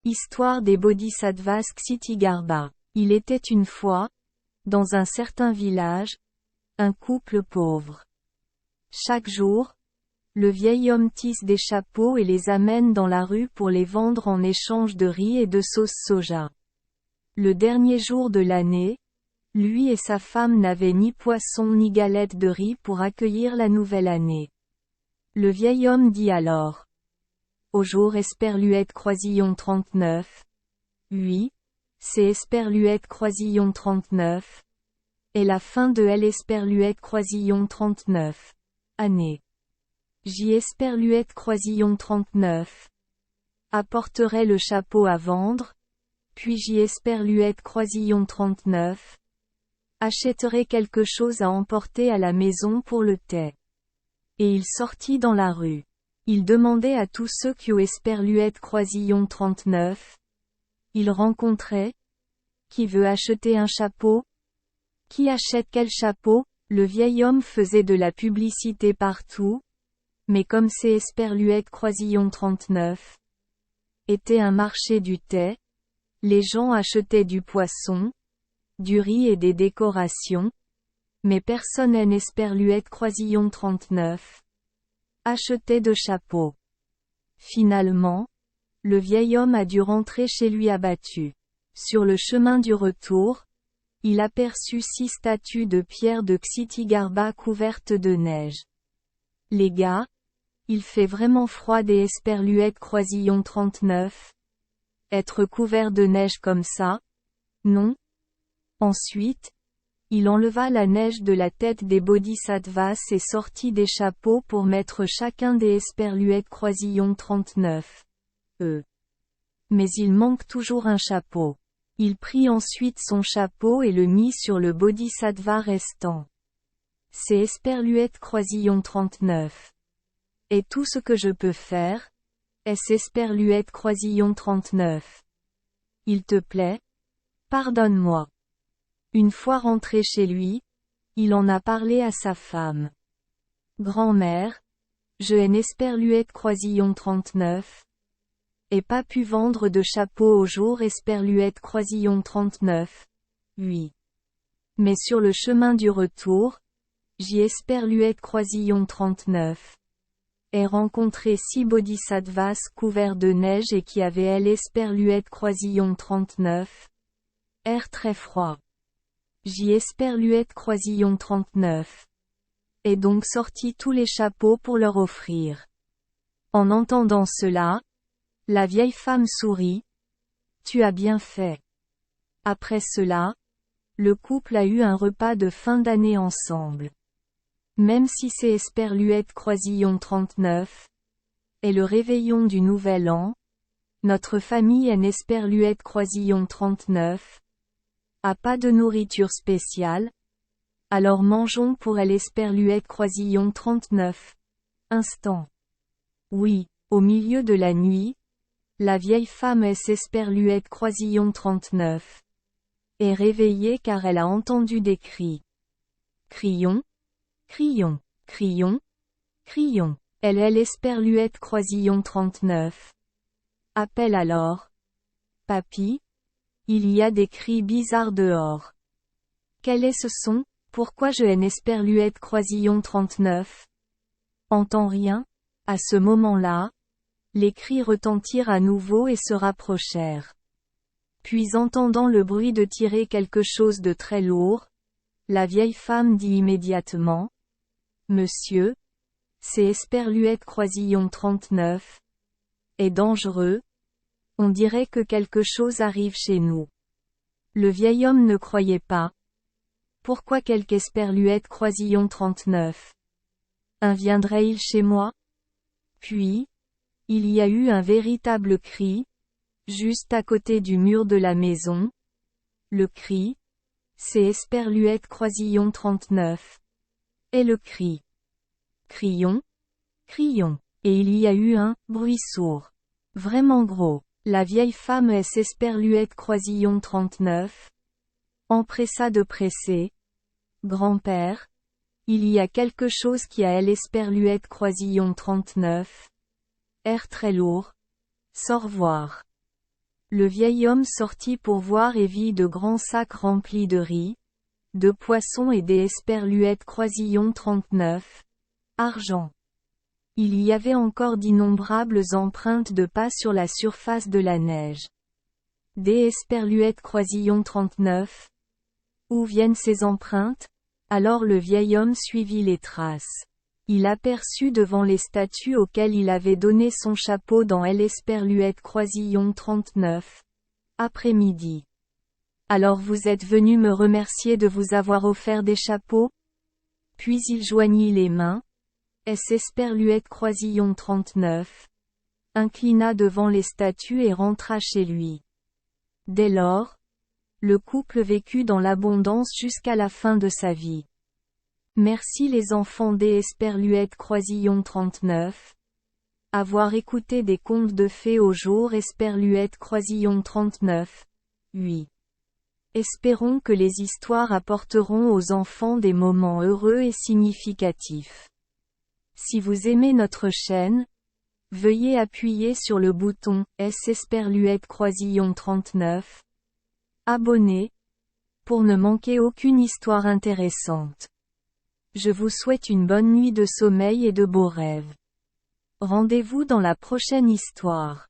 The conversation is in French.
Histoire des Bodhisattvas Ksitigarbha. Il était une fois, dans un certain village, un couple pauvre. Chaque jour, le vieil homme tisse des chapeaux et les amène dans la rue pour les vendre en échange de riz et de sauce soja. Le dernier jour de l'année, lui et sa femme n'avaient ni poisson ni galette de riz pour accueillir la nouvelle année. Le vieil homme dit alors: Au jour Esperluette Croisillon 39. Oui, c'est Esperluette Croisillon 39. Et la fin de L Esperluette Croisillon 39. Année. J Esperluette Croisillon 39. Apporterait le chapeau à vendre, puis J Esperluette Croisillon 39. Achèterait quelque chose à emporter à la maison pour le thé. Et il sortit dans la rue. Il demandait à tous ceux qui ont Esperluette Croisillon 39. Il rencontrait: Qui veut acheter un chapeau? Qui achète quel chapeau? Le vieil homme faisait de la publicité partout, mais comme c'est Esperluette Croisillon 39 était un marché du thé, les gens achetaient du poisson, du riz et des décorations, mais personne en Esperluette Croisillon 39 achetait de chapeau. Finalement, le vieil homme a dû rentrer chez lui abattu. Sur le chemin du retour, il aperçut 6 statues de pierre de Ksitigarbha couvertes de neige. Les gars, il fait vraiment froid des Esperluette Croisillon 39. Être couvert de neige comme ça? Non. Ensuite, il enleva la neige de la tête des Bodhisattvas et sortit des chapeaux pour mettre chacun des Esperluette Croisillon 39. Mais il manque toujours un chapeau. Il prit ensuite son chapeau et le mit sur le Bodhisattva restant. C'est Esperluette Croisillon 39. Et tout ce que je peux faire? Est-ce Esperluette Croisillon 39? Il te plaît? Pardonne-moi. Une fois rentré chez lui, il en a parlé à sa femme. Grand-mère, je en Esperluette Croisillon 39. Et pas pu vendre de chapeau au jour Esperluette Croisillon 39. Oui. Mais sur le chemin du retour, J Esperluette Croisillon 39. Ai rencontré 6 Bodhisattvas couverts de neige et qui avaient L Esperluette Croisillon 39. Air très froid. J Esperluette Croisillon 39. Et donc sorti tous les chapeaux pour leur offrir. En entendant cela, la vieille femme sourit. Tu as bien fait. Après cela, le couple a eu un repas de fin d'année ensemble. Même si c'est Esperluette Croisillon 39 et le réveillon du nouvel an, notre famille en Esperluette Croisillon 39 a pas de nourriture spéciale, alors mangeons pour elle Esperluette Croisillon 39. Instant. Oui, au milieu de la nuit, la vieille femme Esperluette Croisillon 39 est réveillée car elle a entendu des cris. Crions, crions, crions, crions. Elle Esperluette Croisillon 39 appelle alors: Papy, il y a des cris bizarres dehors. Quel est ce son? Pourquoi je en Esperluette Croisillon 39 entends rien? À ce moment-là, les cris retentirent à nouveau et se rapprochèrent. Puis entendant le bruit de tirer quelque chose de très lourd, la vieille femme dit immédiatement: Monsieur, c'est Esperluette Croisillon 39. Est dangereux? On dirait que quelque chose arrive chez nous. Le vieil homme ne croyait pas. Pourquoi quelque Esperluette Croisillon 39 viendrait-il chez moi? Puis, il y a eu un véritable cri, juste à côté du mur de la maison. Le cri, c'est Esperluette Croisillon 39. Et le cri. Crions, crions. Et il y a eu un bruit sourd. Vraiment gros. La vieille femme Esperluette Croisillon 39 empressa de presser. Grand-père, il y a quelque chose qui a Esperluette Croisillon 39. Air très lourd. Sors voir. Le vieil homme sortit pour voir et vit de grands sacs remplis de riz, de poissons et des esperluettes croisillons 39, argent. Il y avait encore d'innombrables empreintes de pas sur la surface de la neige. Des esperluettes croisillons 39. Où viennent ces empreintes? Alors le vieil homme suivit les traces. Il aperçut devant les statues auxquelles il avait donné son chapeau dans l'esperluette croisillon 39. Après-midi. Alors vous êtes venu me remercier de vous avoir offert des chapeaux? Puis il joignit les mains. Esperluette croisillon 39. Inclina devant les statues et rentra chez lui. Dès lors, le couple vécut dans l'abondance jusqu'à la fin de sa vie. Merci les enfants des Esperluette croisillon 39. Avoir écouté des contes de fées au jour Esperluette croisillon 39. 8. Espérons que les histoires apporteront aux enfants des moments heureux et significatifs. Si vous aimez notre chaîne, veuillez appuyer sur le bouton Esperluette croisillon 39. Abonner, pour ne manquer aucune histoire intéressante. Je vous souhaite une bonne nuit de sommeil et de beaux rêves. Rendez-vous dans la prochaine histoire.